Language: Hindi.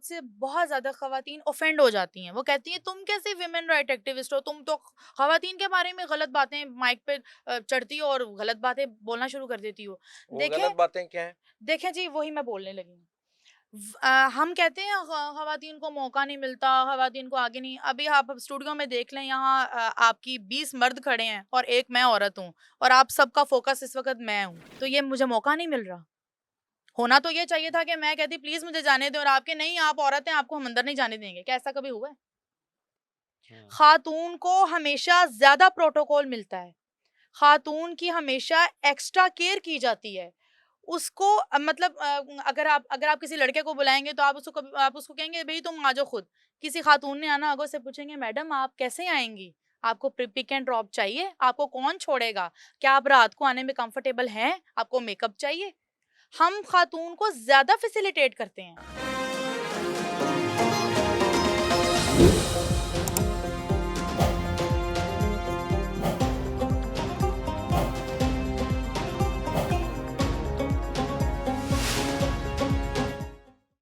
मुझसे बहुत ज़्यादा ख़वातीन ऑफेंड हो जाती हैं। वो कहती हैं तुम कैसे वुमेन राइट एक्टिविस्ट हो? तुम तो ख़वातीन के बारे में गलत बातें माइक पे चढ़ती हो और गलत बातें बोलना शुरू कर देती हो। वो देखें गलत बातें क्या हैं? देखें जी, वही मैं बोलने लगी हूँ। हम कहते हैं ख़वातीन को मौका नहीं मिलता, ख़वातीन को आगे नहीं। अभी आप स्टूडियो में देख लें, यहाँ आपकी 20 मर्द खड़े हैं और एक मैं औरत हूँ, और आप सबका फ़ोकस इस वक़्त मैं हूँ। तो ये मुझे मौका नहीं मिल रहा। होना तो ये चाहिए था कि मैं कहती प्लीज़ मुझे जाने दें, और आपके नहीं, आप औरत हैं, आपको हम अंदर नहीं जाने देंगे। क्या ऐसा कभी हुआ है? हुँ। ख़ातून को हमेशा ज़्यादा प्रोटोकॉल मिलता है। ख़ातून की हमेशा एक्स्ट्रा केयर की जाती है। उसको मतलब अगर आप किसी लड़के को बुलाएँगे तो आप उसको कहेंगे भई तुम आ जाओ खुद। किसी ख़ातून ने आना होगा, उससे पूछेंगे मैडम आप कैसे आएँगी? आपको पिक एंड ड्रॉप चाहिए? आपको कौन छोड़ेगा? क्या आप रात को आने में कंफर्टेबल हैं? आपको मेकअप चाहिए? हम ख़ातून को ज़्यादा फैसिलिटेट करते हैं।